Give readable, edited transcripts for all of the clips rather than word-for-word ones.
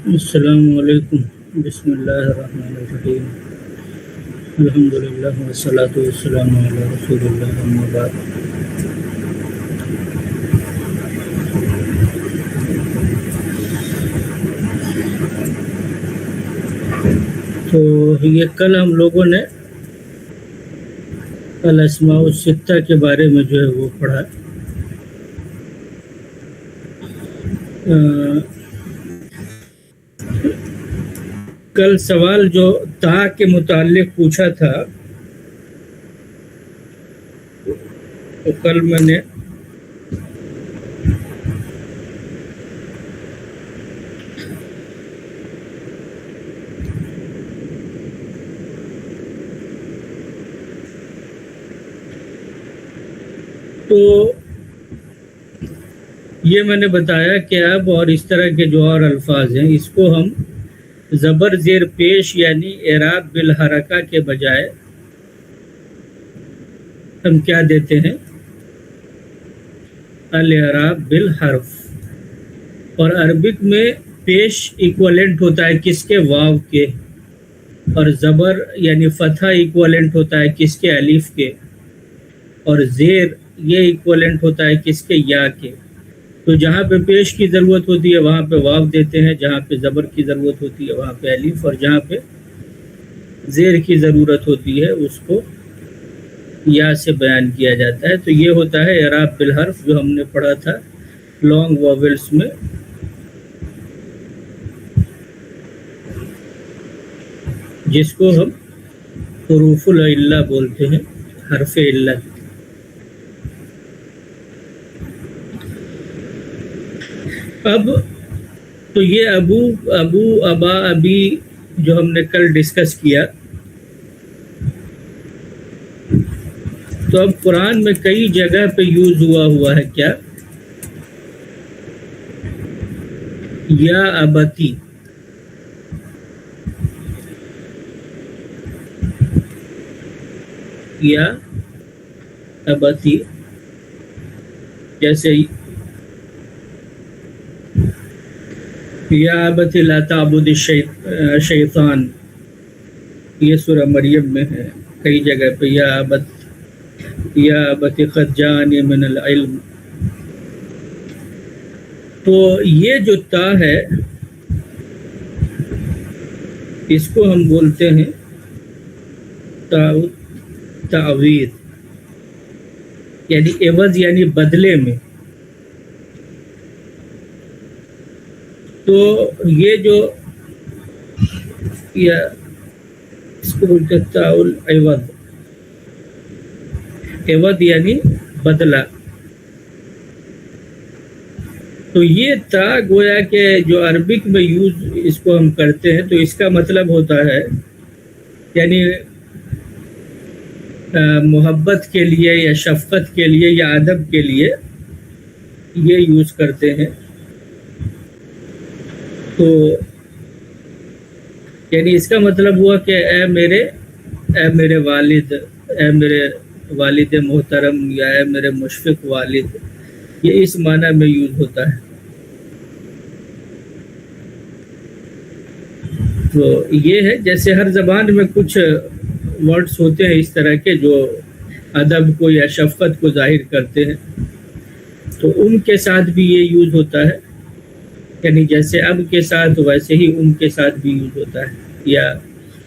السلام علیکم۔ بسم اللہ الرحمن الرحیم۔ الحمد للہ والصلاة والسلام علی رسول اللہ، اما بعد۔ تو یہ کل ہم لوگوں نے الاسماء الستہ کے بارے میں جو ہے وہ پڑھا۔ کل سوال جو تا کے متعلق پوچھا تھا، تو کل میں نے میں نے بتایا کہ اب اور اس طرح کے جو اور الفاظ ہیں، اس کو ہم زبر زیر پیش یعنی اعراب بالحرکہ کے بجائے ہم کیا دیتے ہیں؟ الاعراب بالحرف۔ اور عربک میں پیش ایکویلنٹ ہوتا ہے کس کے؟ واو کے۔ اور زبر یعنی فتحہ ایکویلنٹ ہوتا ہے کس کے؟ الف کے۔ اور زیر یہ ایکویلنٹ ہوتا ہے کس کے؟ یا کے۔ تو جہاں پہ پیش کی ضرورت ہوتی ہے وہاں پہ واو دیتے ہیں، جہاں پہ زبر کی ضرورت ہوتی ہے وہاں پہ الف، اور جہاں پہ زیر کی ضرورت ہوتی ہے اس کو یا سے بیان کیا جاتا ہے۔ تو یہ ہوتا ہے اعراب بالحرف، جو ہم نے پڑھا تھا لانگ واولز میں، جس کو ہم حروف العلہ بولتے ہیں، حرف علہ۔ اب تو یہ ابو، ابا، ابی جو ہم نے کل ڈسکس کیا، تو اب قرآن میں کئی جگہ پہ یوز ہوا ہے کیا؟ یا ابتی۔ یا ابتی، جیسے یا ابت لا تعبد الشیطان، یہ سورہ مریم میں ہے۔ کئی جگہ پہ یا ابت قد جاءنی من العلم۔ تو یہ جو تا ہے اس کو ہم بولتے ہیں تعویض، یعنی عوض یعنی بدلے میں۔ تو یہ جو اس کو بولتے ہیں تعویض، عوض یعنی بدلہ۔ تو یہ تا گویا کہ جو عربک میں یوز اس کو ہم کرتے ہیں، تو اس کا مطلب ہوتا ہے یعنی محبت کے لیے یا شفقت کے لیے یا ادب کے لیے یہ یوز کرتے ہیں۔ تو یعنی اس کا مطلب ہوا کہ اے میرے والد، اے میرے والد محترم، یا اے میرے مشفق والد، یہ اس معنی میں یوز ہوتا ہے۔ تو یہ ہے جیسے ہر زبان میں کچھ ورڈز ہوتے ہیں اس طرح کے جو ادب کو یا شفقت کو ظاہر کرتے ہیں، تو ان کے ساتھ بھی یہ یوز ہوتا ہے، یعنی جیسے اب کے ساتھ ویسے ہی ان کے ساتھ بھی یوز ہوتا ہے، یا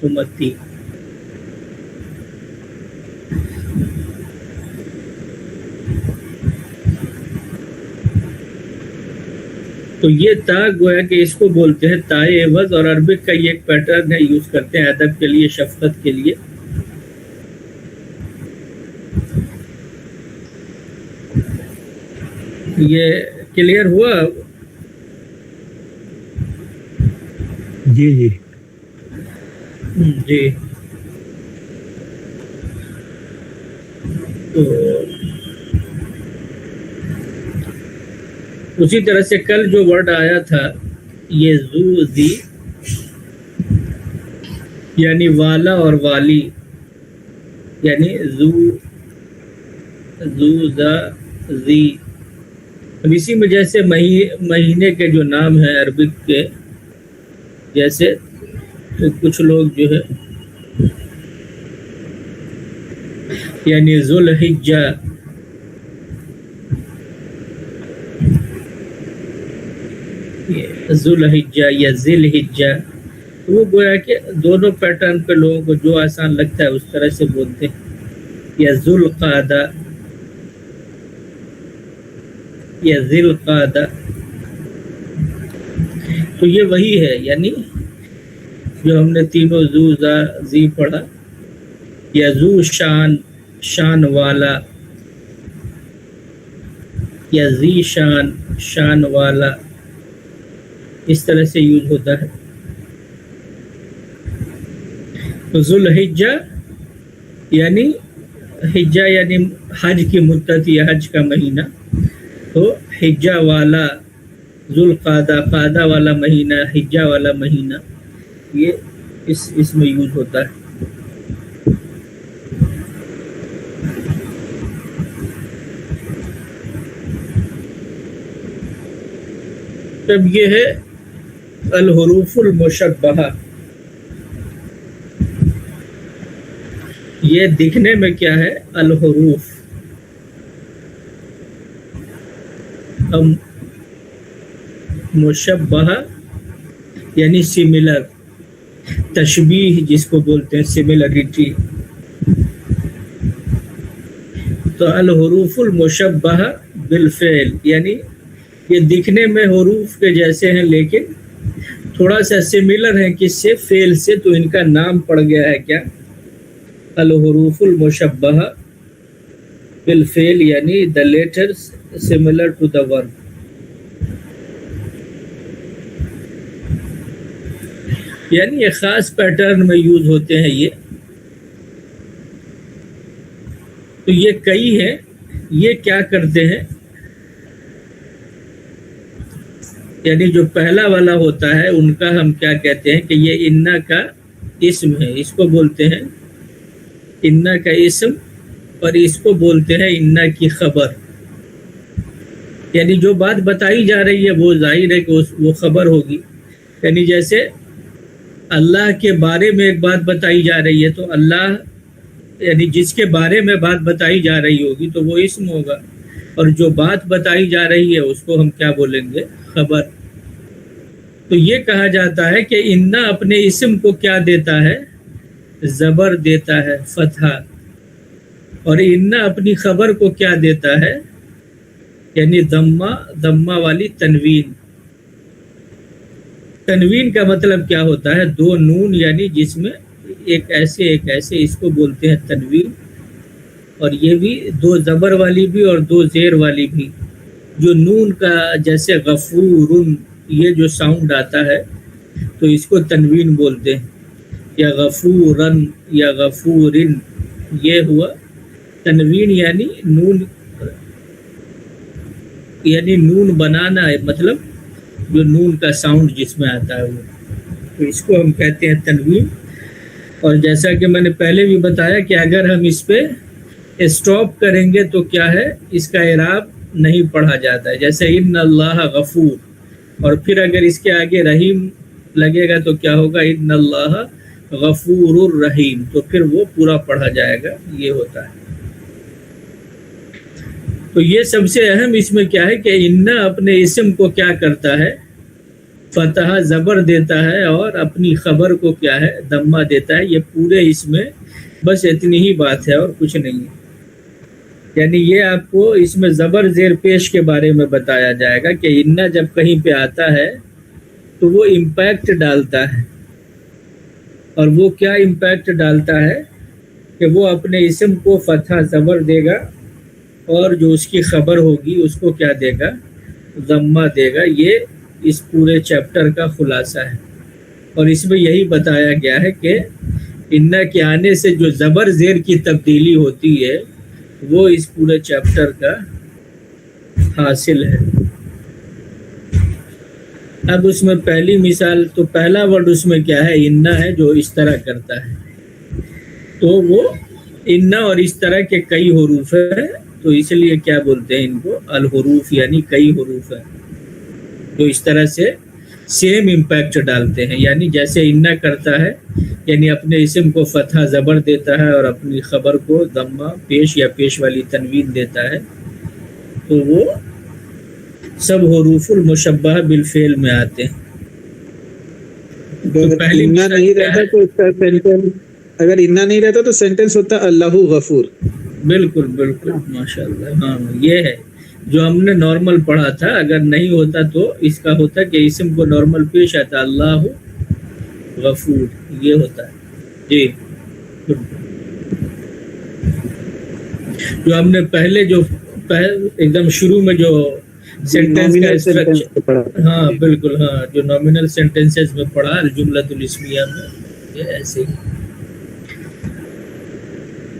امتی۔ تو یہ تا گویا کہ اس کو بولتے ہیں تائے عوض، اور عربک کا یہ ایک پیٹرن ہے، یوز کرتے ہیں ادب کے لیے، شفقت کے لیے۔ یہ کلیئر ہوا؟ جی جی جی۔ تو اسی طرح سے کل جو ورڈ آیا تھا یہ زو زی، یعنی والا اور والی، یعنی زو زا زی۔ اب اسی میں جیسے مہینے کے جو نام ہیں عربک کے، جیسے تو کچھ لوگ جو ہے یعنی ذوالحجہ ذوالحجہ یا ذی الحجہ، وہ گویا کہ دونوں پیٹرن پہ لوگوں کو جو آسان لگتا ہے اس طرح سے بولتے ہیں، یا ذوالقعدہ یا ذی القعدہ، تو یہ وہی ہے، یعنی جو ہم نے تینوں ذو ذا ذی پڑھا، یا ذو شان شان والا، یا ذی شان شان والا، اس طرح سے یوز ہوتا ہے۔ تو ذوالحجہ یعنی حجہ یعنی حج کی مدت یا حج کا مہینہ، تو حجہ والا، ذوالقعدہ قعدہ والا مہینہ، حجہ والا مہینہ، یہ اس میں یوز ہوتا ہے۔ تب یہ ہے الحروف المشبہہ، یہ دکھنے میں کیا ہے؟ الحروف، مشبہہ یعنی سملر، تشبیہ جس کو بولتے ہیں، سملرٹی۔ تو الحروف المشبہہ بالفعل، یعنی یہ دکھنے میں حروف کے جیسے ہیں لیکن تھوڑا سا سملر ہیں کس سے؟ فعل سے، تو ان کا نام پڑ گیا ہے کیا؟ الحروف المشبہہ بالفعل، یعنی the letters similar to the verb۔ یعنی یہ خاص پیٹرن میں یوز ہوتے ہیں یہ۔ تو یہ کئی ہیں، یہ کیا کرتے ہیں؟ یعنی جو پہلا والا ہوتا ہے ان کا ہم کیا کہتے ہیں کہ یہ انا کا اسم ہے، اس کو بولتے ہیں انا کا اسم، اور اس کو بولتے ہیں انا کی خبر۔ یعنی جو بات بتائی جا رہی ہے وہ ظاہر ہے کہ وہ خبر ہوگی، یعنی جیسے اللہ کے بارے میں ایک بات بتائی جا رہی ہے تو اللہ یعنی جس کے بارے میں بات بتائی جا رہی ہوگی تو وہ اسم ہوگا، اور جو بات بتائی جا رہی ہے اس کو ہم کیا بولیں گے؟ خبر۔ تو یہ کہا جاتا ہے کہ انا اپنے اسم کو کیا دیتا ہے؟ زبر دیتا ہے، فتحہ، اور انا اپنی خبر کو کیا دیتا ہے؟ یعنی ضمہ والی تنوین۔ تنوین کا مطلب کیا ہوتا ہے؟ دو نون یعنی جس میں ایک ایسے اس کو بولتے ہیں تنوین، اور یہ بھی دو زبر والی بھی اور دو زیر والی بھی۔ جو نون کا جیسے غفورن یہ جو ساؤنڈ آتا ہے تو اس کو تنوین بولتے ہیں، یا غفورن یا غفورن، یہ ہوا تنوین، یعنی نون بنانا ہے، مطلب جو نون کا ساؤنڈ جس میں آتا ہے وہ، تو اس کو ہم کہتے ہیں تنوین۔ اور جیسا کہ میں نے پہلے بھی بتایا کہ اگر ہم اس پہ اسٹاپ کریں گے تو کیا ہے؟ اس کا اعراب نہیں پڑھا جاتا ہے، جیسے ان اللہ غفور، اور پھر اگر اس کے آگے رحیم لگے گا تو کیا ہوگا؟ ان اللہ غفور الرحیم، تو پھر وہ پورا پڑھا جائے گا، یہ ہوتا ہے۔ تو یہ سب سے اہم اس میں کیا ہے کہ انا اپنے اسم کو کیا کرتا ہے؟ فتح زبر دیتا ہے، اور اپنی خبر کو کیا ہے؟ ضمہ دیتا ہے۔ یہ پورے اس میں بس اتنی ہی بات ہے اور کچھ نہیں ہے۔ یعنی یہ آپ کو اس میں زبر زیر پیش کے بارے میں بتایا جائے گا کہ انا جب کہیں پہ آتا ہے تو وہ امپیکٹ ڈالتا ہے، اور وہ کیا امپیکٹ ڈالتا ہے کہ وہ اپنے اسم کو فتح زبر دے گا، اور جو اس کی خبر ہوگی اس کو کیا دے گا؟ ضمہ دے گا۔ یہ اس پورے چیپٹر کا خلاصہ ہے، اور اس میں یہی بتایا گیا ہے کہ انا کے آنے سے جو زبر زیر کی تبدیلی ہوتی ہے وہ اس پورے چیپٹر کا حاصل ہے۔ اب اس میں پہلی مثال، تو پہلا ورڈ اس میں کیا ہے؟ انا ہے، جو اس طرح کرتا ہے، تو وہ انا اور اس طرح کے کئی حروف ہیں، تو اس لیے کیا بولتے ہیں ان کو؟ الحروف، یعنی کئی حروف ہیں جو اس طرح سے سیم امپیکٹ ڈالتے ہیں. یعنی جیسے انا کرتا ہے یعنی اپنے اسم کو فتح زبر دیتا ہے اور اپنی خبر کو ضمہ پیش یا پیش والی تنوین دیتا ہے، تو وہ سب حروف المشبہ بالفعل میں آتے ہیں. تو پہلی انا نہیں رہتا تو اس کا سینٹینس، اگر انا نہیں رہتا تو سینٹینس ہوتا اللہ غفور. بالکل بالکل ماشاء اللہ. ہاں یہ ہے جو ہم نے نارمل پڑھا تھا. اگر نہیں ہوتا تو اس کا ہوتا کہ اسم کو نارمل پیش آتا اللہ غفور، یہ ہوتا ہے. جی جو ہم نے پہلے جو ایک دم شروع میں جو سینٹینس کا اسٹرکچر، ہاں بالکل، ہاں جو نامینل سینٹینسز میں پڑھا الجملۃ الاسمیہ میں، یہ ایسے ہی.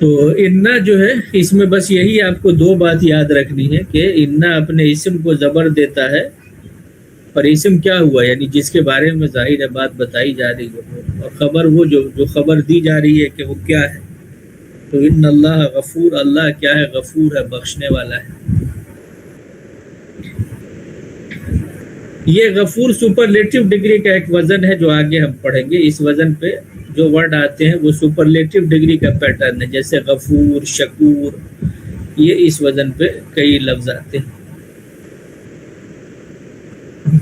تو انا جو ہے اس میں بس یہی آپ کو دو بات یاد رکھنی ہے کہ انا اپنے اسم کو زبر دیتا ہے، اور اسم کیا ہوا یعنی جس کے بارے میں ظاہر ہے بات بتائی جا رہی ہے، اور خبر وہ جو خبر دی جا رہی ہے کہ وہ کیا ہے. تو ان اللہ غفور، اللہ کیا ہے؟ غفور ہے، بخشنے والا ہے. یہ غفور سپرلیٹو ڈگری کا ایک وزن ہے جو آگے ہم پڑھیں گے. اس وزن پہ جو ورڈ آتے ہیں وہ سپرلیٹو ڈگری کا پیٹرن ہے، جیسے غفور، شکور، یہ اس وزن پہ کئی لفظ آتے ہیں.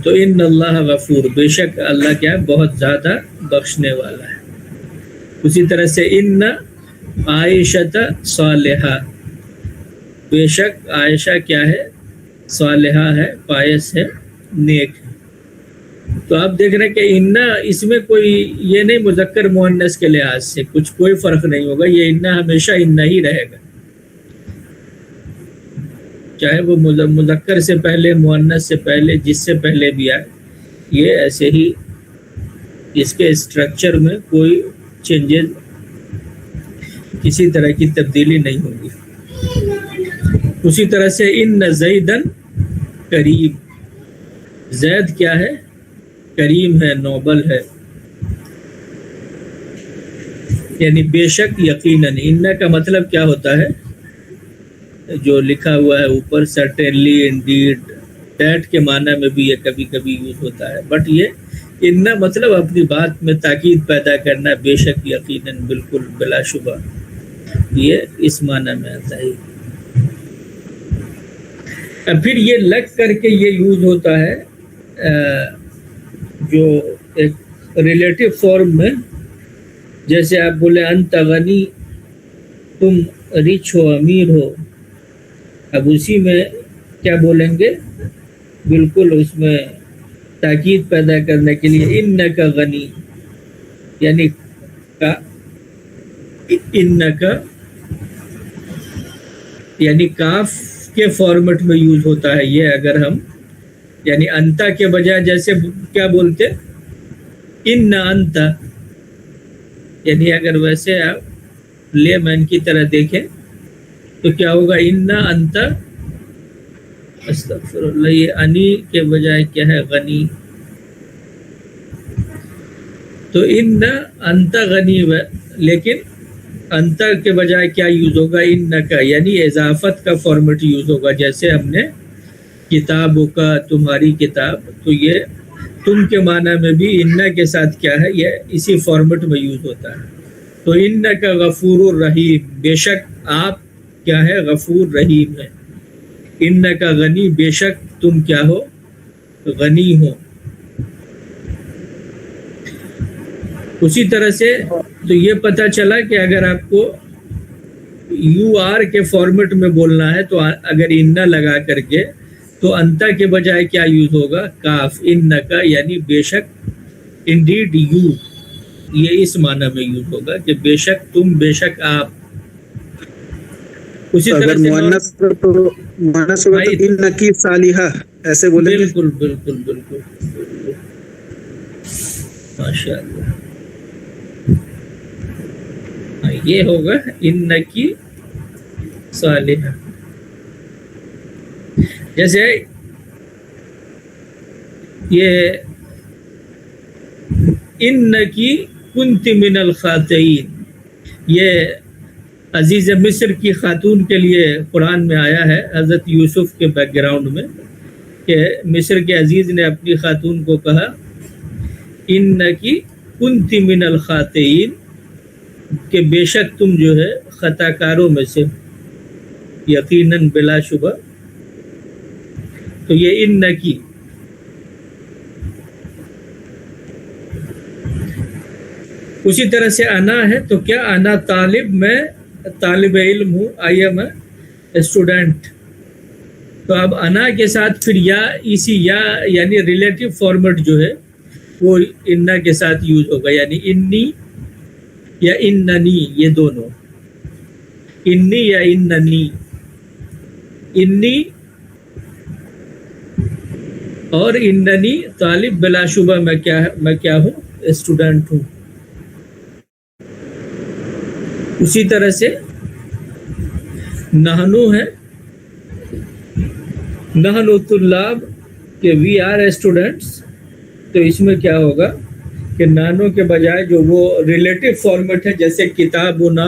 تو ان اللہ غفور، بے شک اللہ کیا ہے؟ بہت زیادہ بخشنے والا ہے. اسی طرح سے ان عائشۃ صالحہ، بے شک عائشہ کیا ہے؟ صالحہ ہے، پائس ہے، نیک ہے. تو آپ دیکھ رہے ہیں کہ انا اس میں کوئی یہ نہیں مذکر مؤنث کے لحاظ سے کچھ کوئی فرق نہیں ہوگا. یہ انا ہمیشہ انا ہی رہے گا، چاہے وہ مذکر سے پہلے، مؤنث سے پہلے، جس سے پہلے بھی آئے. یہ ایسے ہی اس کے اسٹرکچر میں کوئی چینجز، کسی طرح کی تبدیلی نہیں ہوگی. اسی طرح سے ان زیدن کریم، زید کیا ہے؟ کریم ہے، نوبل ہے. یعنی بے شک، یقیناً. ان کا مطلب کیا ہوتا ہے؟ جو لکھا ہوا ہے اوپر، سرٹینلی، انڈیڈ، دیٹ کے معنی میں بھی یہ کبھی کبھی یوز ہوتا ہے. بٹ یہ ان مطلب اپنی بات میں تاکید پیدا کرنا، بے شک، یقیناً، بالکل، بلا شبہ، یہ اس معنی میں آتا ہے. پھر یہ لگ کر کے یہ یوز ہوتا ہے جو ایک ریلیٹو فارم میں، جیسے آپ بولے انت غنی، تم ریچ ہو، امیر ہو. اب اسی میں کیا بولیں گے؟ بالکل اس میں تاکید پیدا کرنے کے لیے انکا غنی، یعنی انکا یعنی کاف کے فارمیٹ میں یوز ہوتا ہے یہ. اگر ہم یعنی انتا کے بجائے جیسے کیا بولتے ان انتا، یعنی اگر ویسے آپ لے مین کی طرح دیکھیں تو کیا ہوگا؟ ان انتا، استغفر اللہ، یہ انی کے بجائے کیا ہے؟ غنی. تو ان انتا غنی، لیکن انتا کے بجائے کیا یوز ہوگا؟ ان کا، یعنی اضافت کا فارمیٹ یوز ہوگا. جیسے ہم نے کتابوں کا، تمہاری کتاب، تو یہ تم کے معنی میں بھی ان کے ساتھ کیا ہے؟ یہ اسی فارمیٹ میں یوز ہوتا ہے. تو ان کا غفور الرحیم، بے شک آپ کیا ہے؟ غفور رحیم ہے. ان کا غنی، بے شک تم کیا ہو؟ غنی ہو. اسی طرح سے تو یہ پتہ چلا کہ اگر آپ کو یو آر کے فارمیٹ میں بولنا ہے تو اگر انا لگا کر کے تو انتا کے بجائے کیا یوز ہوگا؟ کاف. ان کا یعنی بے شک، انڈیڈ یو، یہ اس معنی میں یوز ہوگا کہ بے شک تم، بے شک آپ. اسی طرح سے مؤنث ہوگا تو انکی صالحہ ایسے بولیں گے. بالکل بالکل بالکل، ماشاء اللہ. یہ ہوگا انکی صالحہ. جیسے یہ انکی کنت من الخاطئین، یہ عزیز مصر کی خاتون کے لیے قرآن میں آیا ہے حضرت یوسف کے بیک گراؤنڈ میں، کہ مصر کے عزیز نے اپنی خاتون کو کہا انکی کنتی من الخاطئین کہ بے شک تم جو ہے خطا کاروں میں سے، یقیناً بلا شبہ. تو یہ انکی. اسی طرح سے انا ہے تو کیا انا طالب، میں طالب علم ہوں، آئی ایم اے اسٹوڈنٹ. تو اب انا کے ساتھ پھر یا اسی یا یعنی ریلیٹو فارمیٹ جو ہے وہ انا کے ساتھ یوز ہوگا، یعنی انی یا اننی، یہ دونوں، انی یا اننی. انی اور اننی طالب، بلا شبہ میں کیا ہوں، اسٹوڈنٹ ہوں. اسی طرح سے نحنو ہے، نحنو طلاب کہ وی آر اسٹوڈنٹس. تو اس میں کیا ہوگا کہ نانو کے بجائے جو وہ ریلیٹو فارمیٹ ہے جیسے کتابنا،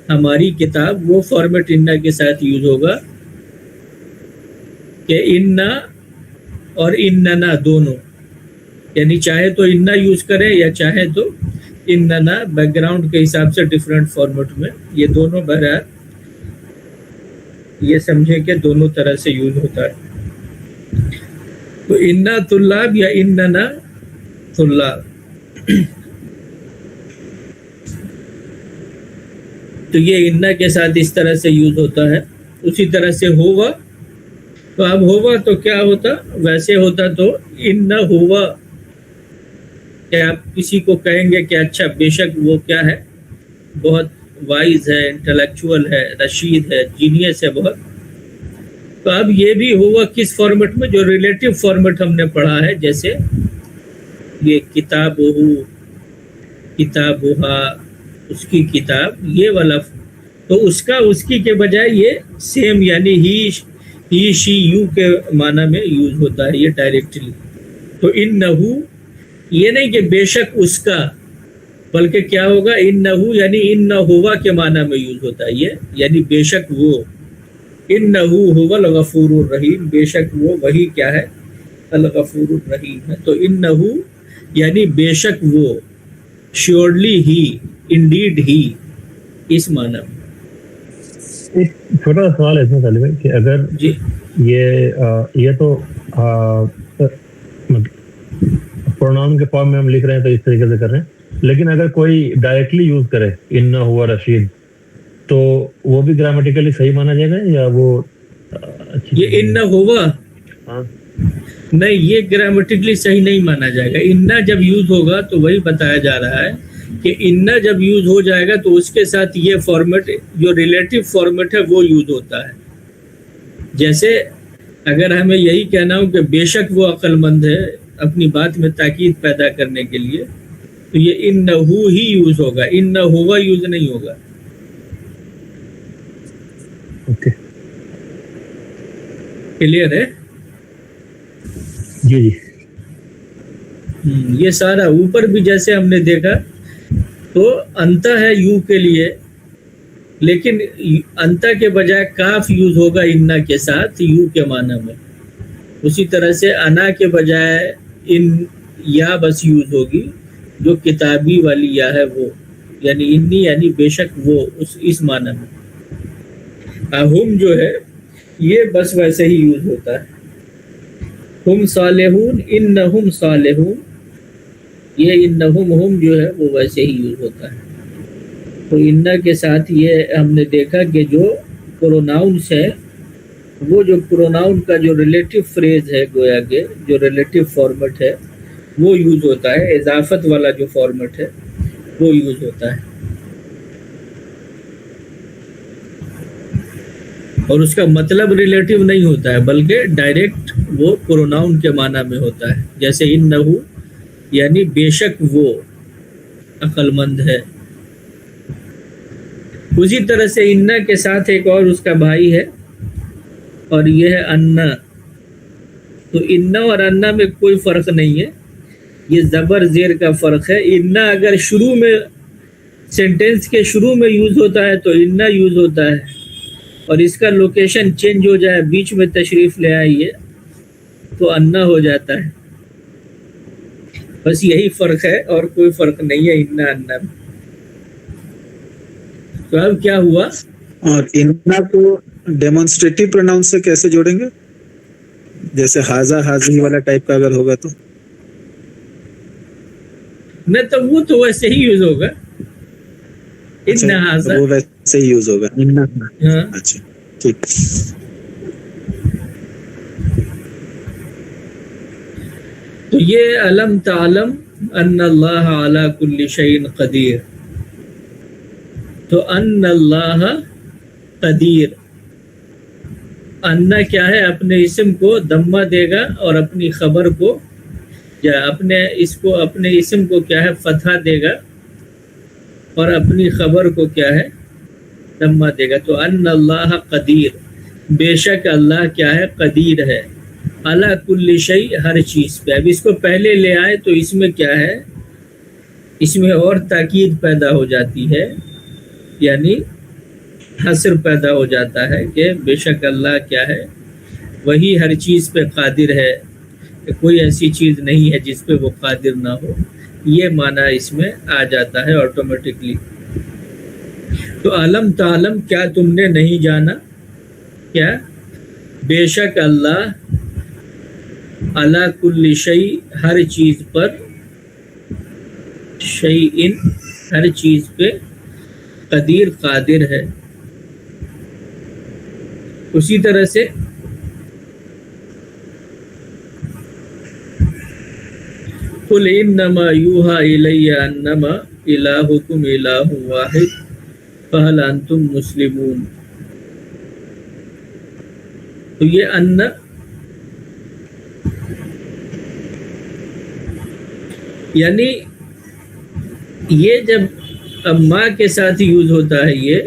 ہماری کتاب، وہ فارمیٹ انا کے ساتھ یوز ہوگا کہ انا اور اننا دونوں، یعنی چاہے تو انا یوز کریں یا چاہے تو اننا، بیک گراؤنڈ کے حساب سے ڈفرینٹ فارمیٹ میں یہ دونوں بہرحال یہ سمجھیں کہ دونوں طرح سے یوز ہوتا ہے. تو انا طلاب یا اننا طلاب. تو یہ انا کے ساتھ اس طرح سے یوز ہوتا ہے. اسی طرح سے ہوا، تو اب ہوا تو کیا ہوتا، ویسے ہوتا تو انا ہوا، کہ آپ کسی کو کہیں گے کہ اچھا بے شک وہ کیا ہے، بہت وائز ہے، انٹلیکچوئل ہے، رشید ہے، جینیس ہے بہت. تو اب یہ بھی ہوا کس فارمیٹ میں، جو ریلیٹو فارمیٹ ہم نے پڑھا ہے، جیسے یہ کتابہ، کتابہا، اس کی کتاب، یہ والا. تو اس کا اس کی کے بجائے یہ سیم یعنی ہی شی یو کے معنی میں یوز ہوتا ہے یہ ڈائریکٹلی. تو انہو یہ نہیں کہ بے شک اس کا، بلکہ کیا ہوگا، انہو یعنی انہ ہوا کے معنی میں یوز ہوتا ہے یہ، یعنی بے شک وہ. انہو ہوا الغفور الرحیم، بے شک وہ وہی کیا ہے، الغفور الرحیم ہے. تو انہو یعنی بے شک وہ، شیورلی ہی، انڈیڈ ہی، اس معنی میں. ایک چھوٹا سا سوال ہے اس میں طالب ہے کہ اگر جی یہ تو پروناؤن کے فارم میں ہم لکھ رہے ہیں تو اس طریقے سے کر رہے ہیں، لیکن اگر کوئی ڈائریکٹلی یوز کرے انہ ہوا رشید تو وہ بھی گرامیٹیکلی صحیح مانا جائے گا یا وہ یہ انہ ہوا نہیں، یہ گرامیٹیکلی صحیح نہیں مانا جائے گا. انہ جب یوز ہوگا تو وہی بتایا جا رہا ہے کہ انہ جب یوز ہو جائے گا تو اس کے ساتھ یہ فارمیٹ جو ریلیٹو فارمیٹ ہے وہ یوز ہوتا ہے. جیسے اگر ہمیں یہی کہنا ہو کہ بے شک وہ عقل مند ہے، اپنی بات میں تاکید پیدا کرنے کے لیے، تو یہ انہو ہی یوز ہوگا، انہ ہوا یوز نہیں ہوگا. کلیئر ہے؟ جی جی. یہ سارا اوپر بھی جیسے ہم نے دیکھا تو انتا ہے یو کے لیے، لیکن انتا کے بجائے کاف یوز ہوگا انا کے ساتھ یو کے معنی میں. اسی طرح سے انا کے بجائے ان یا بس یوز ہوگی، جو کتابی والی یا ہے وہ، یعنی انی یعنی بے شک وہ، اس معنی میں. ہم جو ہے یہ بس ویسے ہی یوز ہوتا ہے. ہم صالحون، انہم صالحون، یہ انہم ہم جو ہے وہ ویسے ہی یوز ہوتا ہے. تو انا کے ساتھ یہ ہم نے دیکھا کہ جو پروناؤنس ہے، وہ جو پروناؤن کا جو ریلیٹو فریز ہے، گویا کہ جو ریلیٹو فارمیٹ ہے وہ یوز ہوتا ہے. اضافت والا جو فارمیٹ ہے وہ یوز ہوتا ہے، اور اس کا مطلب ریلیٹو نہیں ہوتا ہے بلکہ ڈائریکٹ وہ پروناؤن کے معنی میں ہوتا ہے. جیسے انہو یعنی بے شک وہ عقل مند ہے. اسی طرح سے انا کے ساتھ ایک اور اس کا بھائی ہے اور یہ ہے انا. تو انا اور انا میں کوئی فرق نہیں ہے، یہ زبر زیر کا فرق ہے. انا اگر شروع میں سینٹینس کے شروع میں یوز ہوتا ہے تو انا یوز ہوتا ہے، اور اس کا لوکیشن چینج ہو جائے، بیچ میں تشریف لے آئیے تو انا ہو جاتا ہے. بس یہی فرق ہے اور کوئی فرق نہیں ہے انا انا میں. تو اب کیا ہوا؟ اور انا کو ڈیمونسٹریٹو پروناؤن سے کیسے جوڑیں گے؟ جیسے ہاذا ہاذی والا ٹائپ کا اگر ہوگا تو نہ تو وہ تو ویسے ہی یوز ہوگا ان ہاذا. وہ ویسے ہی یوز ہوگا انا. ہاں اچھا ٹھیک. تو یہ علم تعلم ان اللہ علی کل شیء قدیر. تو ان اللہ قدیر، انا کیا ہے؟ اپنے اسم کو دمہ دے گا اور اپنی خبر کو یا اپنے اسم کو کیا ہے؟ فتحہ دے گا اور اپنی خبر کو کیا ہے؟ دمہ دے گا. تو ان اللہ قدیر، بے شک اللہ کیا ہے؟ قدیر ہے. علی کل شیء، ہر چیز پہ. اب اس کو پہلے لے آئے تو اس میں کیا ہے؟ اس میں اور تاکید پیدا ہو جاتی ہے، یعنی حصر پیدا ہو جاتا ہے کہ بے شک اللہ کیا ہے؟ وہی ہر چیز پہ قادر ہے، کہ کوئی ایسی چیز نہیں ہے جس پہ وہ قادر نہ ہو. یہ معنی اس میں آ جاتا ہے آٹومیٹکلی. تو علم تعلم، کیا تم نے نہیں جانا؟ کیا؟ بے شک اللہ علی کل شیء، ہر چیز پر، شیء ہر چیز پہ، قدیر قادر ہے. اسی طرح سے قل انما یوحی الی انما الہکم الہ واحد فہل انتم مسلمون. تو یہ ان یعنی یہ جب اب ماں کے ساتھ یوز ہوتا ہے یہ،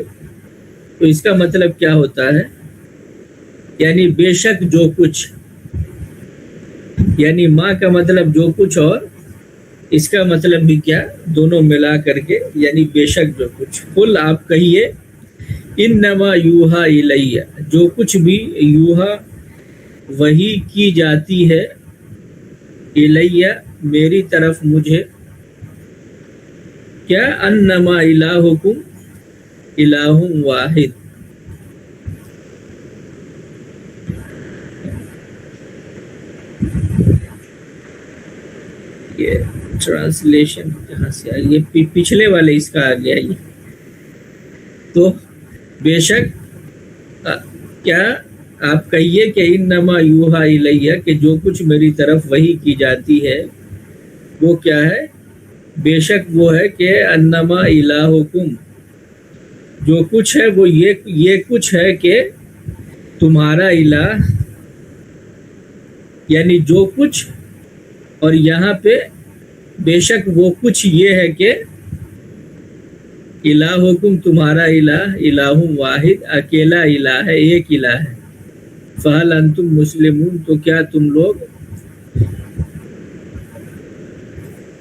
تو اس کا مطلب کیا ہوتا ہے؟ یعنی بے شک جو کچھ، یعنی ماں کا مطلب جو کچھ اور اس کا مطلب بھی کیا؟ دونوں ملا کر کے، یعنی بے شک جو کچھ. قل، آپ کہیے، انما یوحا الیہ، جو کچھ بھی یوحا وحی کی جاتی ہے، الیہ میری طرف، مجھے، کیا؟ انما الہکم الہ واحد. یہ ٹرانسلیشن کہاں سے آئی؟ یہ پچھلے والے اس کا آ گیا یہ. تو بے شک کیا آپ کہیے کہ انما یوحا الیہ، کہ جو کچھ میری طرف وحی کی جاتی ہے وہ کیا ہے؟ بے شک وہ ہے کہ انما الہکم، جو کچھ ہے وہ یہ کچھ ہے کہ تمہارا الہ، یعنی جو کچھ، اور یہاں پہ بے شک وہ کچھ یہ ہے کہ الہکم، تمہارا الہ، الہ واحد، اکیلا الہ ہے، ایک الہ ہے. فہل انتم مسلمون، تو کیا تم لوگ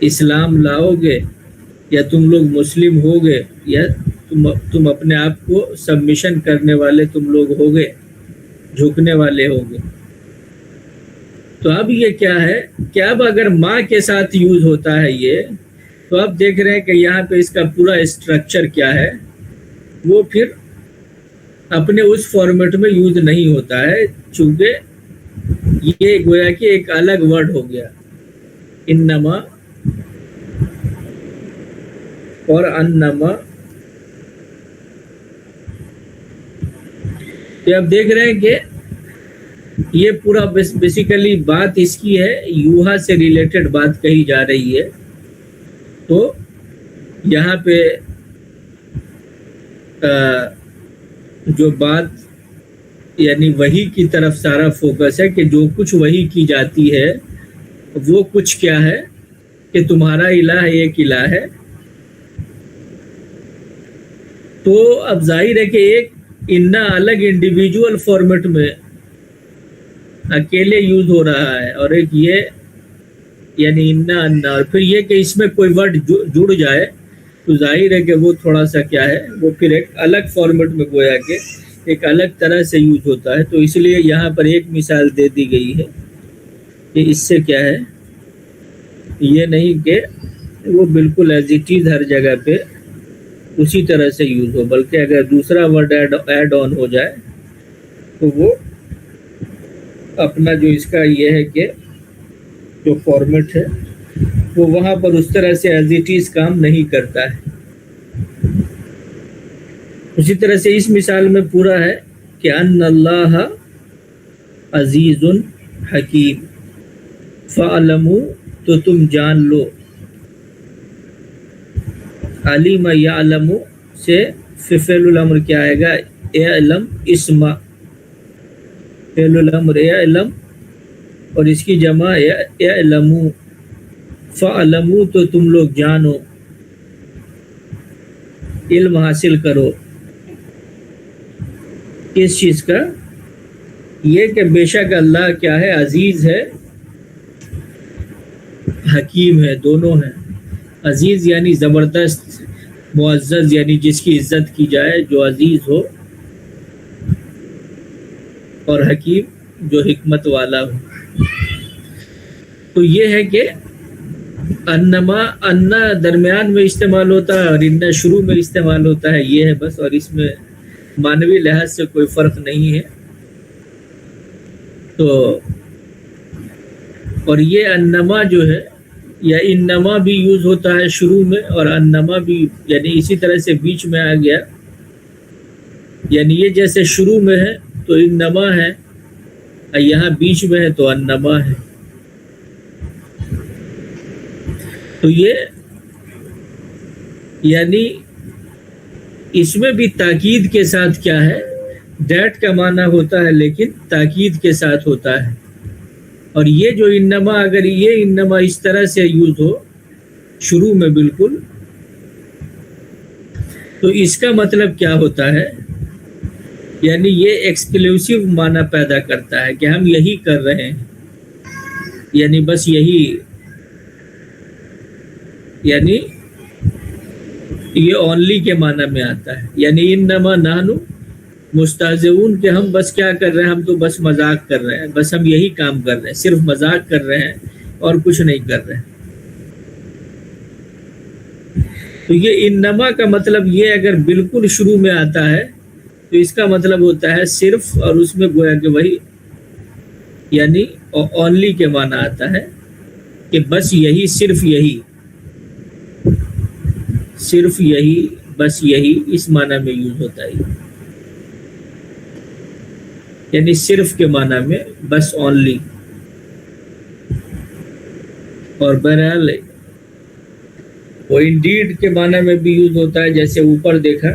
اسلام لاؤ گے، یا تم لوگ مسلم ہوگے، یا تم اپنے آپ کو سبمیشن کرنے والے تم لوگ ہوگے، جھکنے والے ہوگے. تو اب یہ کیا ہے کہ اب اگر ماں کے ساتھ یوز ہوتا ہے یہ، تو اب دیکھ رہے ہیں کہ یہاں پہ اس کا پورا اسٹرکچر کیا ہے، وہ پھر اپنے اس فارمیٹ میں یوز نہیں ہوتا ہے، چونکہ یہ گویا کہ ایک الگ ورڈ ہو گیا، انما اور انما. یہ اب دیکھ رہے ہیں کہ یہ پورا بیسیکلی بات اس کی ہے، یوحا سے ریلیٹڈ بات کہی جا رہی ہے. تو یہاں پہ جو بات یعنی وحی کی طرف سارا فوکس ہے، کہ جو کچھ وحی کی جاتی ہے وہ کچھ کیا ہے؟ کہ تمہارا الہ ایک الہ ہے. تو اب ظاہر ہے کہ ایک انا الگ انڈیویجول فارمیٹ میں اکیلے یوز ہو رہا ہے، اور ایک یہ یعنی انا انا، اور پھر یہ کہ اس میں کوئی ورڈ جڑ جائے تو ظاہر ہے کہ وہ تھوڑا سا کیا ہے، وہ پھر ایک الگ فارمیٹ میں گویا کہ ایک الگ طرح سے یوز ہوتا ہے. تو اس لیے یہاں پر ایک مثال دے دی گئی ہے کہ اس سے کیا ہے، یہ نہیں کہ وہ بالکل ایز اٹ از ہر جگہ پہ اسی طرح سے یوز ہو، بلکہ اگر دوسرا ورڈ ایڈ آن ہو جائے تو وہ اپنا جو اس کا یہ ہے کہ جو فارمیٹ ہے وہ وہاں پر اس طرح سے ایز اٹ از کام نہیں کرتا ہے۔ اسی طرح سے اس مثال میں پورا ہے کہ ان اللہ عزیز حکیم، فعلموا تو تم جان لو، علیم یعلم سے فعل الامر کیا آئے گا؟ اعلم اسما، فعل الامر اعلم اور اس کی جمع اعلموا، فعلموا تو تم لوگ جانو، علم حاصل کرو، کس چیز کا؟ یہ کہ بے شک اللہ کیا ہے؟ عزیز ہے، حکیم ہے، دونوں ہیں۔ عزیز یعنی زبردست، معزز یعنی جس کی عزت کی جائے، جو عزیز ہو، اور حکیم جو حکمت والا ہو۔ تو یہ ہے کہ انما، انا درمیان میں استعمال ہوتا ہے اور ان شروع میں استعمال ہوتا ہے، یہ ہے بس، اور اس میں معنوی لحاظ سے کوئی فرق نہیں ہے۔ تو اور یہ انما جو ہے یا انما بھی یوز ہوتا ہے شروع میں، اور انما بھی یعنی اسی طرح سے بیچ میں آ گیا، یعنی یہ جیسے شروع میں ہے تو انما ہے، یہاں بیچ میں ہے تو انما ہے۔ تو یہ یعنی اس میں بھی تاکید کے ساتھ کیا ہے؟ دیٹ کا معنی ہوتا ہے لیکن تاکید کے ساتھ ہوتا ہے۔ اور یہ جو انما، اگر یہ انما اس طرح سے یوز ہو شروع میں بالکل، تو اس کا مطلب کیا ہوتا ہے؟ یعنی یہ ایکسکلوسیو معنی پیدا کرتا ہے کہ ہم یہی کر رہے ہیں، یعنی بس یہی، یعنی یہ اونلی کے معنی میں آتا ہے۔ یعنی انما نحن مستہزئون کہ ہم بس کیا کر رہے ہیں؟ ہم تو بس مذاق کر رہے ہیں، بس ہم یہی کام کر رہے ہیں، صرف مذاق کر رہے ہیں اور کچھ نہیں کر رہے ہیں۔ تو یہ انما کا مطلب یہ اگر بالکل شروع میں آتا ہے تو اس کا مطلب ہوتا ہے صرف، اور اس میں گویا کہ وہی یعنی اونلی کے معنی آتا ہے کہ بس یہی، صرف یہی، صرف یہی، بس یہی، اس معنی میں یوز ہوتا ہے، یعنی صرف کے معنی میں بس اونلی۔ اور بہرحال وہ انڈیڈ کے معنی میں بھی یوز ہوتا ہے، جیسے اوپر دیکھا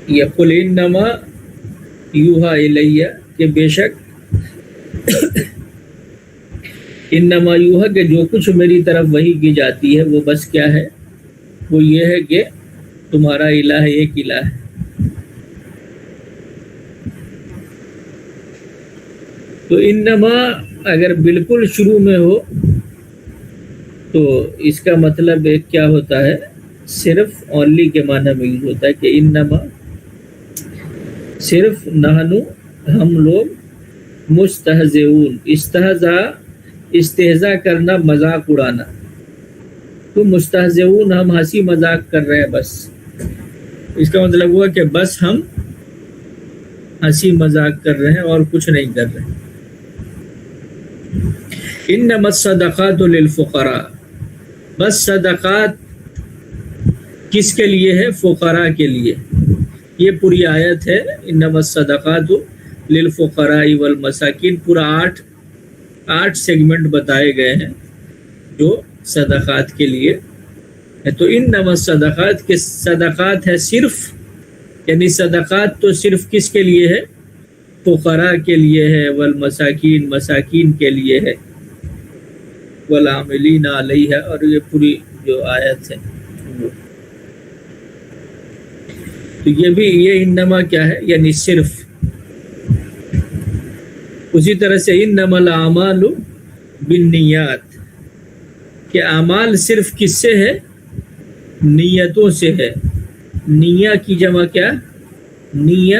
یقل انما یوحا الیہ کہ بے شک انما یوحا کہ جو کچھ میری طرف وحی کی جاتی ہے وہ بس کیا ہے؟ وہ یہ ہے کہ تمہارا الہ ایک الہ ہے۔ تو انما اگر بالکل شروع میں ہو تو اس کا مطلب ایک کیا ہوتا ہے؟ صرف اونلی کے معنی میں یوز ہوتا ہے کہ انما صرف، نحنو ہم لوگ، مستہزئون استہزاء کرنا، مذاق اڑانا، تو مستہزئون ہم ہنسی مذاق کر رہے ہیں بس، اس کا مطلب ہوا کہ بس ہم ہنسی مذاق کر رہے ہیں اور کچھ نہیں کر رہے۔ انما الصدقات للفقراء، بس صدقات کس کے لیے ہے؟ فقراء کے لیے۔ یہ پوری آیت ہے، انما الصدقات للفقراء والمساکین، پورا 8 سیگمنٹ بتائے گئے ہیں جو صدقات کے لیے ہے۔ تو انما الصدقات کے صدقات ہے صرف، یعنی صدقات تو صرف کس کے لیے ہے؟ فقراء کے لیے ہے، والمساکین، مساکین کے لیے ہے، والعاملین علیہ، اور یہ پوری جو آیت ہے۔ تو یہ بھی، یہ انما کیا ہے؟ یعنی صرف۔ اسی طرح سے انما الاعمال بالنیات کہ اعمال صرف کس سے ہے؟ نیتوں سے ہے۔ نیہ کی جمع کیا؟ نیہ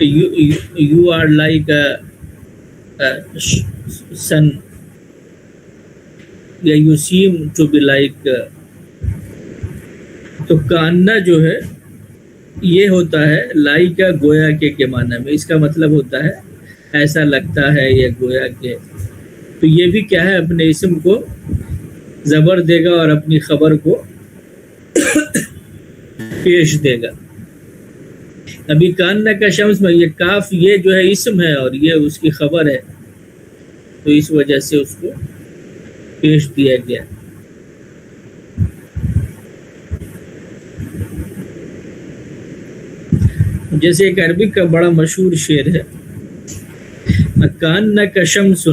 you are like a sun, یا you seem to be like تو کاننا جو ہے یہ ہوتا ہے لائی کا گویا کے معنی میں. اس کا مطلب ہوتا ہے ایسا لگتا ہے یا گویا کہ. تو یہ بھی کیا ہے اپنے اسم کو زبر دے گا اور اپنی خبر کو پیش دے گا. ابھی کاننا کا شمس میں یہ کاف یہ جو ہے اسم ہے اور یہ اس کی خبر ہے, تو اس وجہ سے اس کو پیش دیا گیا. جیسے ایک عربی کا بڑا مشہور شعر ہے, کانک شمس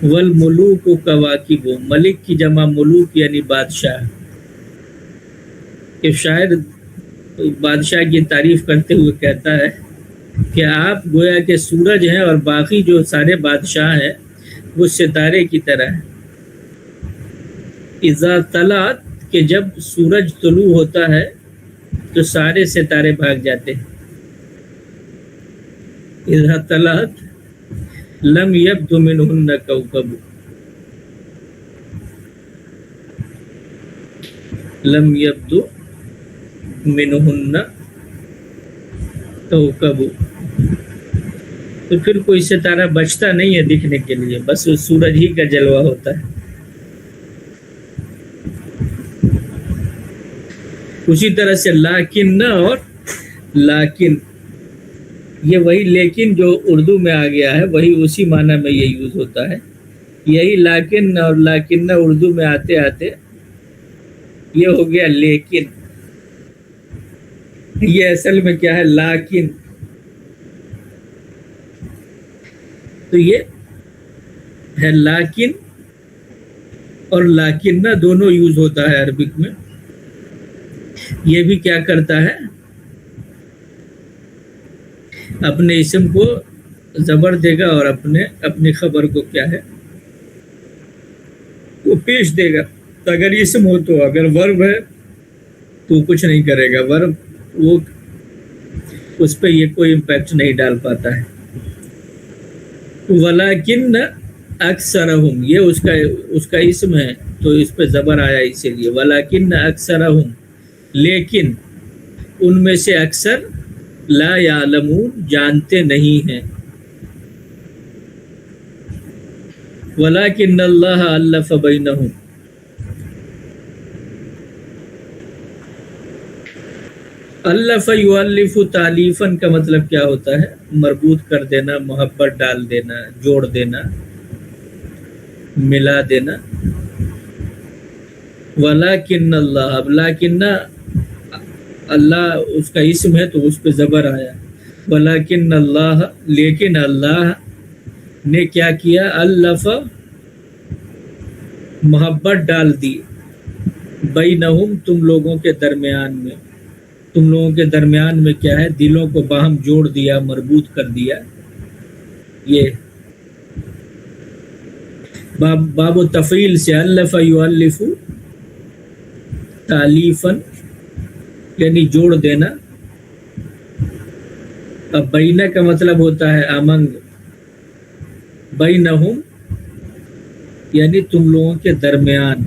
والملوک کواکب. ملک کی جمع ملوک یعنی بادشاہ. کہ شاعر بادشاہ کی تعریف کرتے ہوئے کہتا ہے کہ آپ گویا کہ سورج ہیں اور باقی جو سارے بادشاہ ہیں وہ ستارے کی طرح ہیں. اذا طلعت کہ جب سورج طلوع ہوتا ہے تو سارے ستارے بھاگ جاتے ہیں. اذا طلعت لم یبد منہن کوکب. لم یبد منہن کوکب. تو پھر کوئی ستارہ بچتا نہیں ہے دکھنے کے لیے, بس وہ سورج ہی کا جلوہ ہوتا ہے. اسی طرح سے لاکن اور لاکن, یہ وہی لیکن جو اردو میں آ گیا ہے وہی اسی معنی میں یہ یوز ہوتا ہے. یہی لاکن اور لاکن اردو میں آتے آتے یہ ہو گیا لیکن. یہ اصل میں کیا ہے لاکن. تو یہ ہے لاکن اور لاکن دونوں یوز ہوتا ہے عربک میں. یہ بھی کیا کرتا ہے اپنے اسم کو زبر دے گا اور اپنی خبر کو کیا ہے وہ پیش دے گا. تو اگر اسم ہو تو, اگر ورب ہے تو کچھ نہیں کرے گا. ورب وہ اس پہ یہ کوئی امپیکٹ نہیں ڈال پاتا ہے. ولیکن اکثرہم یہ اس کا اسم ہے تو اس پہ زبر آیا اسی لیے. ولیکن اکثرہم لیکن ان میں سے اکثر لا یعلمون جانتے نہیں ہیں. ولیکن اللہ الف بینہم. الف یؤلف تالیفاً کا مطلب کیا ہوتا ہے مربوط کر دینا, محبت ڈال دینا, جوڑ دینا, ملا دینا. ولیکن اللہ, اب لیکن اللہ اس کا اسم ہے تو اس پہ زبر آیا. ولیکن اللہ لیکن اللہ نے کیا کیا الف محبت ڈال دی بینہم تم لوگوں کے درمیان میں. تم لوگوں کے درمیان میں کیا ہے دلوں کو باہم جوڑ دیا, مربوط کر دیا. یہ باب و تفعیل سے الف یؤلف تالیفاً یعنی جوڑ دینا. اب بینہ کا مطلب ہوتا ہے امنگ. بینہم یعنی تم لوگوں کے درمیان.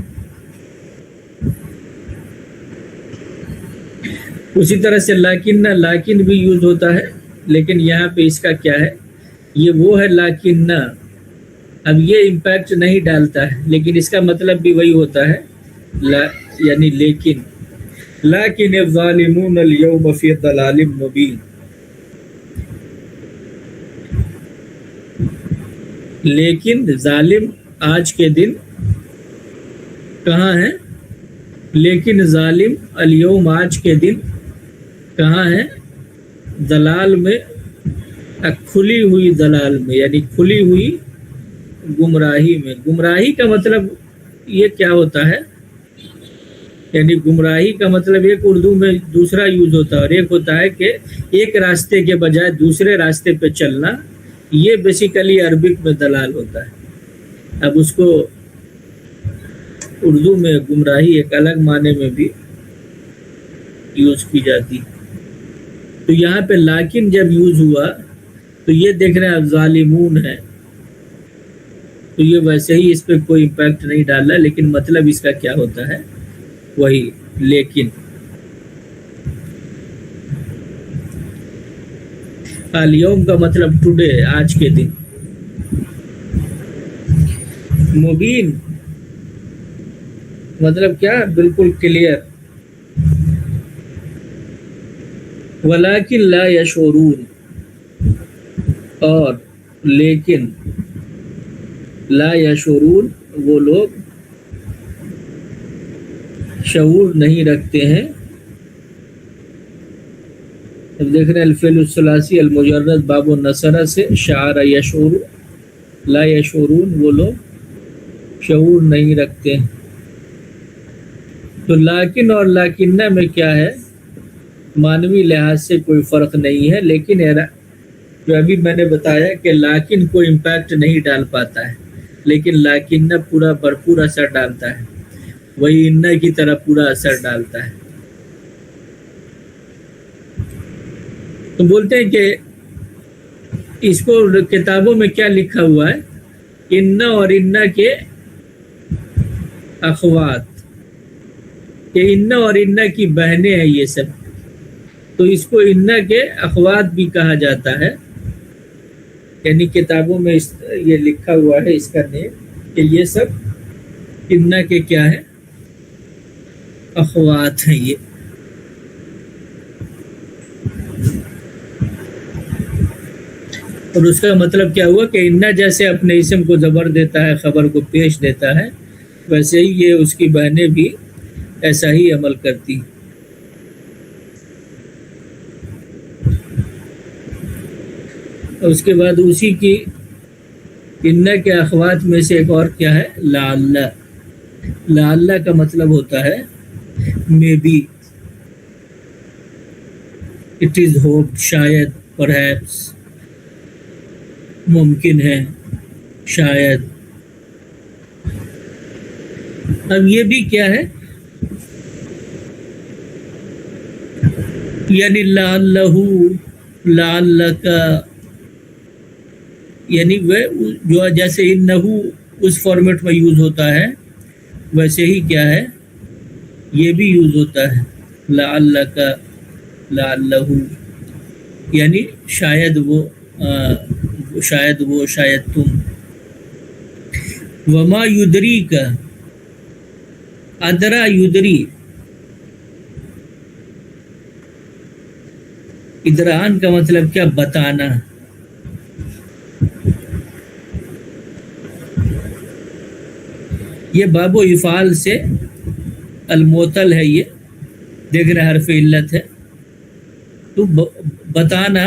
اسی طرح سے لاکن بھی یوز ہوتا ہے, لیکن یہاں پہ اس کا کیا ہے یہ وہ ہے لاکن. اب یہ امپیکٹ نہیں ڈالتا ہے لیکن اس کا مطلب بھی وہی ہوتا ہے یعنی لیکن. لیکن الظالمون اليوم فی ضلال مبین. لیکن ظالم آج کے دن کہاں ہیں. لیکن ظالم الیوم آج کے دن کہاں ہے ضلال میں, کھلی ہوئی ضلال میں یعنی کھلی ہوئی گمراہی میں. گمراہی کا مطلب یہ کیا ہوتا ہے یعنی گمراہی کا مطلب ایک اردو میں دوسرا یوز ہوتا ہے اور ایک ہوتا ہے کہ ایک راستے کے بجائے دوسرے راستے پہ چلنا. یہ بیسیکلی عربک میں دلال ہوتا ہے. اب اس کو اردو میں گمراہی ایک الگ معنی میں بھی یوز کی جاتی ہے. تو یہاں پہ لیکن جب یوز ہوا تو یہ دیکھ رہے ہیں اب ظالمون ہے، تو یہ ویسے ہی اس پہ کوئی امپیکٹ نہیں ڈالا، لیکن مطلب اس کا کیا ہوتا ہے وہی لیکن. الیوم کا مطلب ٹوڈے، آج کے دن. مبین مطلب کیا؟ بالکل کلیئر. ولیکن لا یشعرون، اور لیکن لا یشعرون وہ لوگ شعور نہیں رکھتے ہیں. اب دیکھ رہے ہیں الفعل الثلاثی المجرد باب النصرہ سے شعر یشعر، لا یشعرون وہ لوگ شعور نہیں رکھتے ہیں. تو لیکن اور لیکنہ میں کیا ہے؟ معنوی لحاظ سے کوئی فرق نہیں ہے، لیکن جو ابھی میں نے بتایا کہ لیکن کوئی امپیکٹ نہیں ڈال پاتا ہے، لیکن لیکنہ پورا بھرپور اثر ڈالتا ہے، وہی انہ کی طرح پورا اثر ڈالتا ہے. تو بولتے ہیں کہ اس کو کتابوں میں کیا لکھا ہوا ہے؟ انہ اور انہ کے اخوات، کہ انہ اور انہ کی بہنیں ہیں یہ سب، تو اس کو انہ کے اخوات بھی کہا جاتا ہے. یعنی کتابوں میں یہ لکھا ہوا ہے اس کا نیم کہ یہ سب انہ کے کیا ہے؟ اخوات ہیں. یہ اور اس کا مطلب کیا ہوا کہ انہ جیسے اپنے اسم کو زبر دیتا ہے، خبر کو پیش دیتا ہے، ویسے ہی یہ اس کی بہنیں بھی ایسا ہی عمل کرتی. اور اس کے بعد اسی کی انہ کے اخوات میں سے ایک اور کیا ہے؟ لعل. لعل کا مطلب ہوتا ہے maybe, it is hope, شاید، پرہیپس، ممکن ہے، شاید. اب یہ بھی کیا ہے؟ یعنی لعلہ، لعلک، یعنی وہ جو جیسے انہو اس فارمیٹ میں یوز ہوتا ہے ویسے ہی کیا ہے یہ بھی یوز ہوتا ہے. لعلک، لعلہ، یعنی شاید وہ، شاید وہ، شاید تم. وما یدریک، ادرا یدری، ادران کا مطلب کیا؟ بتانا. یہ باب و افعال سے المعطل ہے، یہ دیکھ رہے حرف علت ہے. تو بتانا،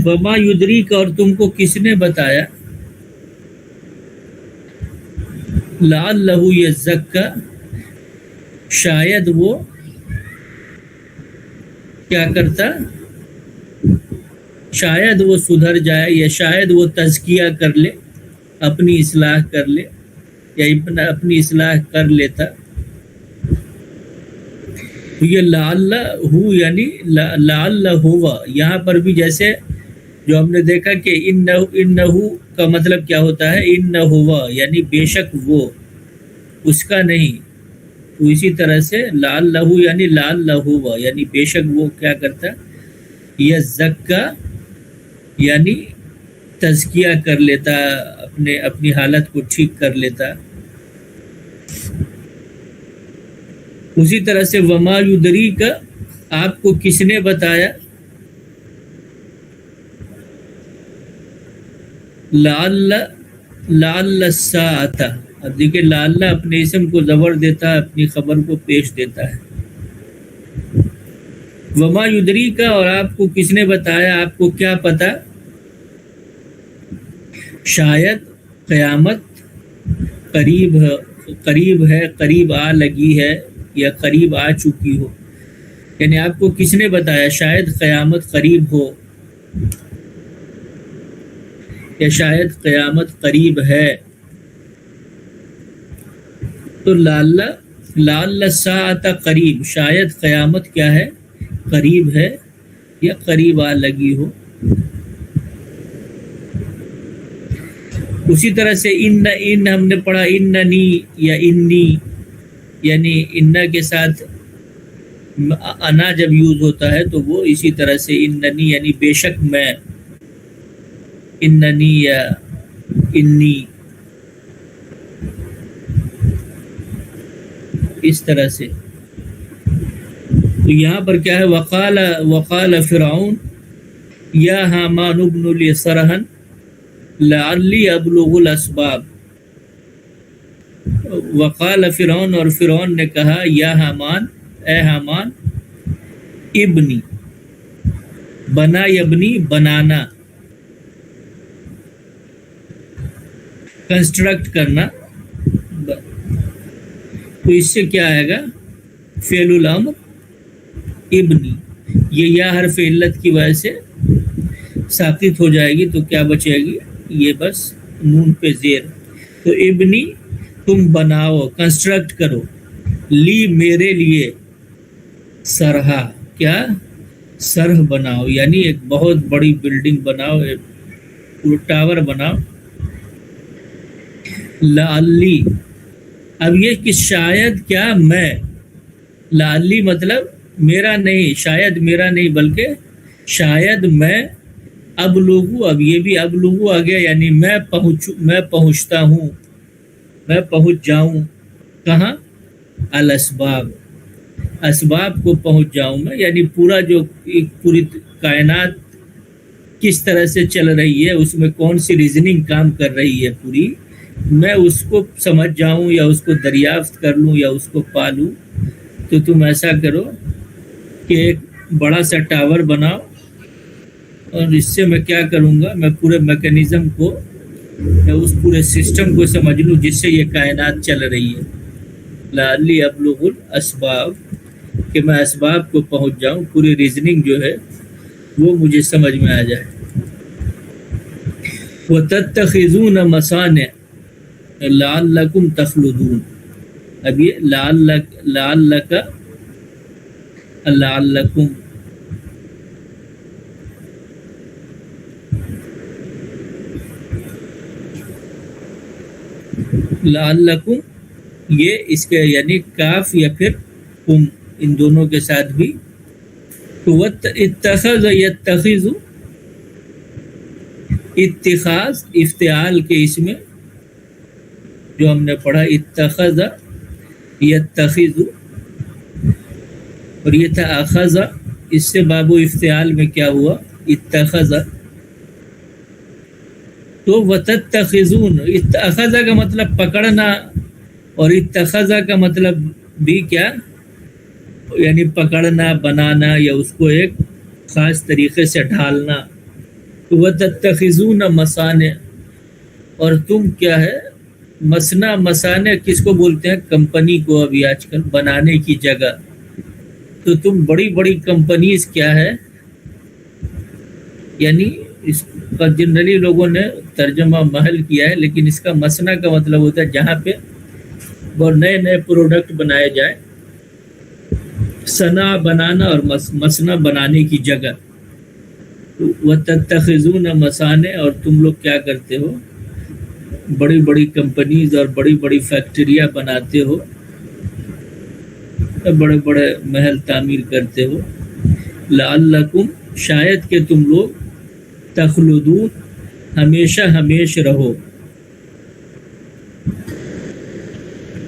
وما یدریک، اور تم کو کس نے بتایا، لعلہ یزکا، شاید وہ کیا کرتا، شاید وہ سدھر جائے، یا شاید وہ تزکیہ کر لے، اپنی اصلاح کر لے، یا اپنی اصلاح کر لیتا. یہ لعلہ ہو یعنی لعلہ ہوا، یہاں پر بھی جیسے جو ہم نے دیکھا کہ انہو کا مطلب کیا ہوتا ہے؟ انہ ہوا یعنی بے شک وہ، اس کا نہیں. تو اسی طرح سے لعلہ یعنی لعلہ ہوا یعنی بے شک وہ کیا کرتا، یزکا یعنی تزکیہ کر لیتا، اپنی حالت کو ٹھیک کر لیتا. اسی طرح سے وما یدریک، آپ کو کس نے بتایا، لعل الساعۃ. اب دیکھیں لعل اپنے اسم کو زبر دیتا ہے، اپنی خبر کو پیش دیتا ہے. وما یدریک، اور آپ کو کس نے بتایا، آپ کو کیا پتا، شاید قیامت قریب ہے، قریب آ لگی ہے، یا قریب آ چکی ہو. یعنی آپ کو کس نے بتایا شاید قیامت قریب ہو، یا شاید قیامت قریب ہے. تو لعل الساعۃ قریب، شاید قیامت کیا ہے، قریب ہے. یا قریب آ لگی ہو. اسی طرح سے ان ہم نے پڑھا اننی یا انی، یعنی انا کے ساتھ انا جب یوز ہوتا ہے تو وہ اسی طرح سے اننی یعنی بے شک میں، اننی یا انی، اس طرح سے. تو یہاں پر کیا ہے، وقال فرعون یا حامان ابن لی صرحا لعلی ابلغ الاسباب. وقال فرعون، اور فرعون نے کہا، یا حامان، اے حامان، ابنی، بنا یبنی بنانا، کنسٹرکٹ کرنا. تو اس سے کیا آئے گا، فعل الامر ابنی، یہ یا حرف علت کی وجہ سے ساقط ہو جائے گی، تو کیا بچے گی، یہ بس نون پہ زیر. تو ابنی تم بناؤ، کنسٹرکٹ کرو، لی میرے لیے، سرحا کیا، سرح بناؤ، یعنی ایک بہت بڑی بلڈنگ بناؤ، ایک ٹاور بناؤ. لعلی، اب یہ کہ شاید کیا میں، لعلی مطلب میرا نہیں، شاید میرا نہیں بلکہ شاید میں، اب لوگوں، اب یہ بھی اب لوگوں آ گیا، یعنی میں پہنچتا ہوں، میں پہنچ جاؤں کہاں، الاسباب، اسباب کو پہنچ جاؤں میں، یعنی پورا جو پوری کائنات کس طرح سے چل رہی ہے، اس میں کون سی ریزننگ کام کر رہی ہے پوری، میں اس کو سمجھ جاؤں یا اس کو دریافت کر لوں یا اس کو پالوں. تو تم ایسا کرو کہ ایک بڑا سا ٹاور بناؤ، اور اس سے میں کیا کروں گا، میں پورے میکینزم کو یا اس پورے سسٹم کو سمجھ لوں جس سے یہ کائنات چل رہی ہے. لعلی ابلغ الاسباب، کہ میں اسباب کو پہنچ جاؤں، پوری ریزننگ جو ہے وہ مجھے سمجھ میں آ جائے. وَتَتَّخِذُونَ مَصَانِعَ لَعَلَّكُمْ تَخْلُدُونَ. اب یہ لعلک، لعلکم، لعلکم، یہ اس کے یعنی کاف یا پھر کم، ان دونوں کے ساتھ بھی. تو اتخذ یتخذ، اتخاذ افتعال کے اس میں جو ہم نے پڑھا، اتخذ یتخذ، اور یہ تھا اخذ، اس سے باب و افتعال میں کیا ہوا، اتخذ. تو وتتخذون، اخذ کا مطلب پکڑنا، اور اتخذ کا مطلب بھی کیا، یعنی پکڑنا، بنانا، یا اس کو ایک خاص طریقے سے ڈھالنا. تو وتتخذون مصانع، اور تم کیا ہے، مسنا، مسانع کس کو بولتے ہیں، کمپنی کو، ابھی آج کل بنانے کی جگہ. تو تم بڑی بڑی کمپنیز کیا ہے، یعنی اس کا جنرلی لوگوں نے ترجمہ محل کیا ہے، لیکن اس کا مسنا کا مطلب ہوتا ہے جہاں پہ وہ نئے نئے پروڈکٹ بنائے جائے. صنع بنانا، اور مسنا بنانے کی جگہ. وَتَتَّخِذُونَ مَصَانِعَ، اور تم لوگ کیا کرتے ہو، بڑی بڑی کمپنیز اور بڑی بڑی فیکٹریاں بناتے ہو، بڑے بڑے محل تعمیر کرتے ہو. لعلکم، شاید کہ تم لوگ، تخلدون، ہمیشہ ہمیش رہو.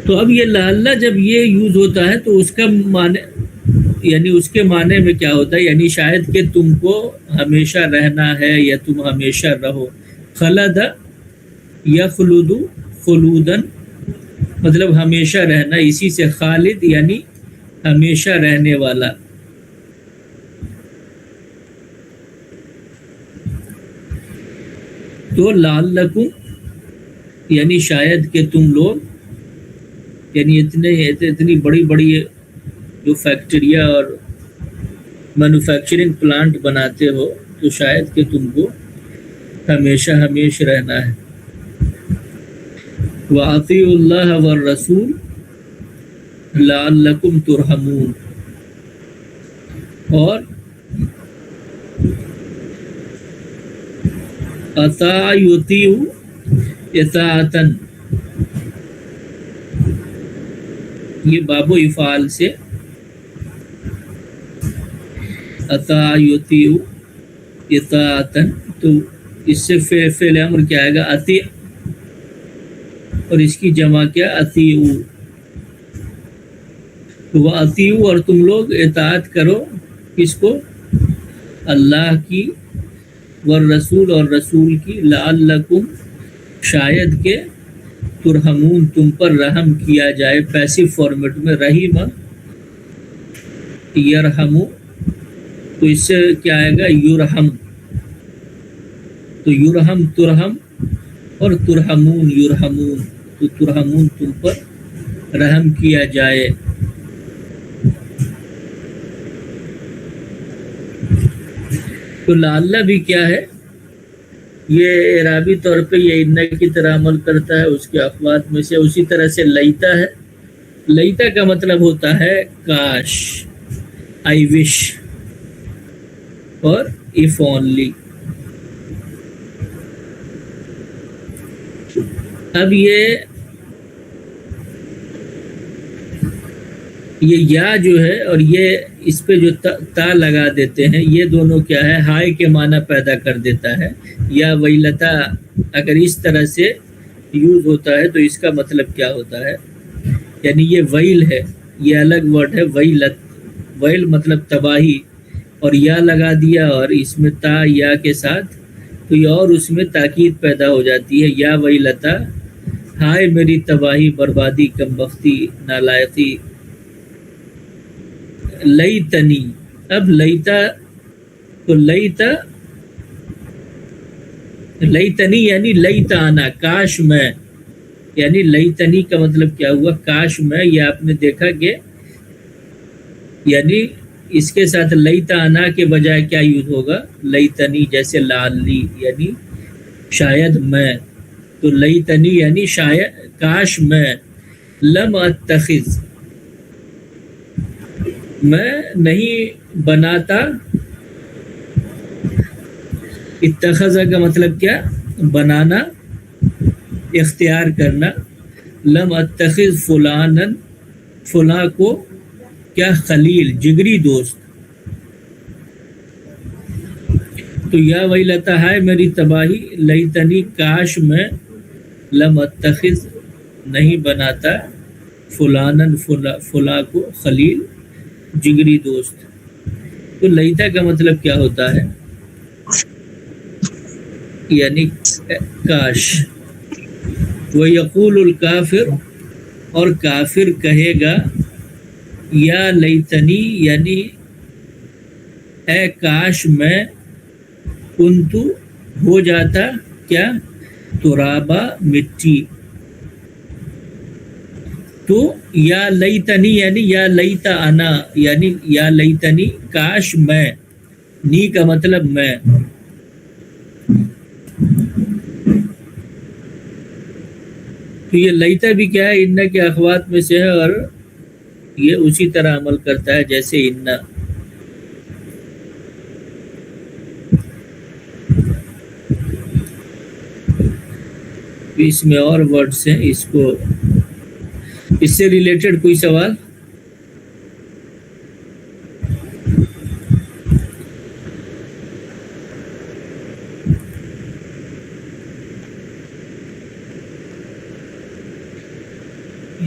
تو اب یہ لعل جب یہ یوز ہوتا ہے تو اس کا معنی، یعنی اس کے معنی میں کیا ہوتا ہے، یعنی شاید کہ تم کو ہمیشہ رہنا ہے یا تم ہمیشہ رہو. خلد یخلد خلودن، مطلب ہمیشہ رہنا، اسی سے خالد یعنی ہمیشہ رہنے والا. تو لعلکم یعنی شاید کہ تم لوگ، یعنی اتنی بڑی بڑی جو فیکٹریاں اور مینوفیکچرنگ پلانٹ بناتے ہو، تو شاید کہ تم کو ہمیشہ ہمیش رہنا ہے. وَأَطِيعُوا اللَّهَ وَالرَّسُولَ لَعَلَّكُمْ تُرْحَمُونَ، اور اطاع یطیع اطاعتن، یہ باب و افعال سے اطاع یطیع اطاعتن، تو اس سے فعل امر کیا آئے گا؟ اطیع، اور اس کی جمع کیا؟ اطیعو. تو وہ اطیعو، اور تم لوگ اطاعت کرو کس کو؟ اللہ کی، والرسول، اور رسول کی، لعلکم، شاید کہ ترحمون، تم پر رحم کیا جائے. پیسو فارمیٹ میں رحیم یرحمو، تو اس سے کیا آئے گا؟ یرحم. تو یرحم ترحم، اور ترحمون یرحمون، تو ترحمون تم پر رحم کیا جائے. تو لعلہ بھی کیا ہے؟ یہ اعرابی طور پہ یہ ان کی طرح عمل کرتا ہے، اس کے اخوات میں سے. اسی طرح سے لیتا ہے. لیتا کا مطلب ہوتا ہے کاش، آئی وش، اور if only. اب یہ یا جو ہے اور یہ اس پہ جو تا لگا دیتے ہیں، یہ دونوں کیا ہے؟ ہائے کے معنی پیدا کر دیتا ہے. یا ویلتا اگر اس طرح سے یوز ہوتا ہے تو اس کا مطلب کیا ہوتا ہے؟ یعنی یہ ویل ہے، یہ الگ ورڈ ہے. ویلت، ویل مطلب تباہی، اور یا لگا دیا اور اس میں تا یا کے ساتھ، تو یہ اور اس میں تاکید پیدا ہو جاتی ہے. یا ویلتا، ہائے میری تباہی، بربادی، کمبختی، نالائقی. لیتنی، اب لیتا، تو لیتنی یعنی لیتانا، کاش میں. یعنی لیتنی کا مطلب کیا ہوا؟ کاش میں. یہ آپ نے دیکھا کہ یعنی اس کے ساتھ لیتانا کے بجائے کیا یوز ہوگا؟ لیتنی، جیسے لالی یعنی شاید میں. تو لیتنی یعنی شاید، کاش میں. لم اتخذ، میں نہیں بناتا. اتخذ کا مطلب کیا؟ بنانا، اختیار کرنا. لم اتخذ فلانا، فلاں کو کیا؟ خلیل، جگری دوست. تو یا ویلتا، ہے میری تباہی، لیتنی، کاش میں، لم اتخذ، نہیں بناتا، فلانا، فلاں کو، خلیل، جگری دوست. تو لیتا کا مطلب کیا ہوتا ہے؟ یعنی کاش. وَيَقُولُ الْكَافِرُ، اور کافر کہے گا، یا لیتنی یعنی اے کاش میں، کنتو، ہو جاتا کیا؟ ترابا، مٹی. تو یا لیتنی یعنی یا لیتا انا، یعنی یا لیتنی، کاش میں. نی کا مطلب میں. تو یہ لیتا بھی کیا ہے؟ ان کے اخوات میں سے ہے، اور یہ اسی طرح عمل کرتا ہے جیسے ان. اس میں اور ورڈز ہیں. اس کو، اس سے ریلیٹڈ کوئی سوال؟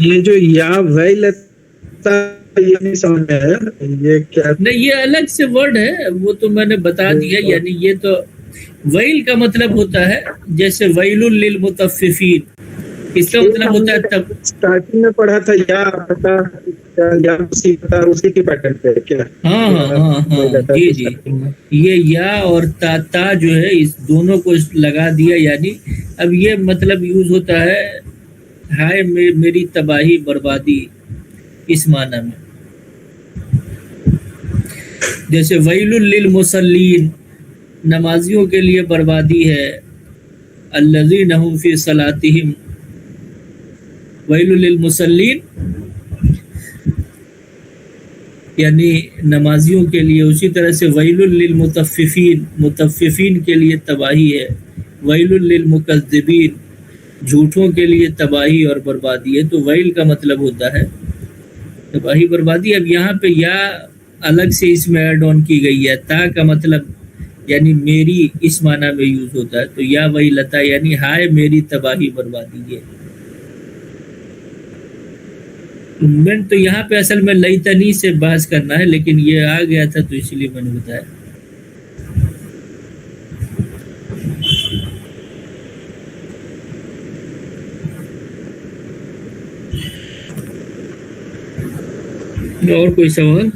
یہ جو یا ویلتا، یہ نہیں سمجھ میں آیا، یہ کیا؟ نہیں، یہ الگ سے ورڈ ہے، وہ تو میں نے بتا دیا. یعنی یہ تو ویل کا مطلب ہوتا ہے جیسے ویل للمطففین، اس کا مطلب ہوتا ہے تب. اسٹارٹنگ میں پڑھا تھا یا پتا، یا اسی کی پیٹرن پہ کیا؟ ہاں جی جی. یہ یا اور تا جو ہے، اس دونوں کو لگا دیا. یعنی اب یہ مطلب یوز ہوتا ہے، ہائے میری تباہی، بربادی، اس معنی میں. جیسے ویل للمصلین، نمازیوں کے لیے بربادی ہے. الذین هم فی صلاتہم، ویل للمصلین یعنی نمازیوں کے لیے. اسی طرح سے ویل للمطففین، مطففین کے لیے تباہی ہے. ویل للمکذبین، جھوٹوں کے لیے تباہی اور بربادی ہے. تو ویل کا مطلب ہوتا ہے تباہی بربادی. اب یہاں پہ یا الگ سے اس میں ایڈ آن کی گئی ہے. تا کا مطلب یعنی میری اس معنی میں یوز ہوتا ہے. تو یا ویلتا یعنی ہائے میری تباہی بربادی ہے. میں تو یہاں پہ اصل میں لیتنی سے بحث کرنا ہے، لیکن یہ آ گیا تھا تو اس لیے میں نے بتایا. اور کوئی سوال؟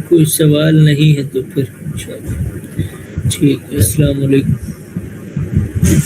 کوئی سوال نہیں ہے تو پھر انشاءاللہ ٹھیک ہے. السلام علیکم.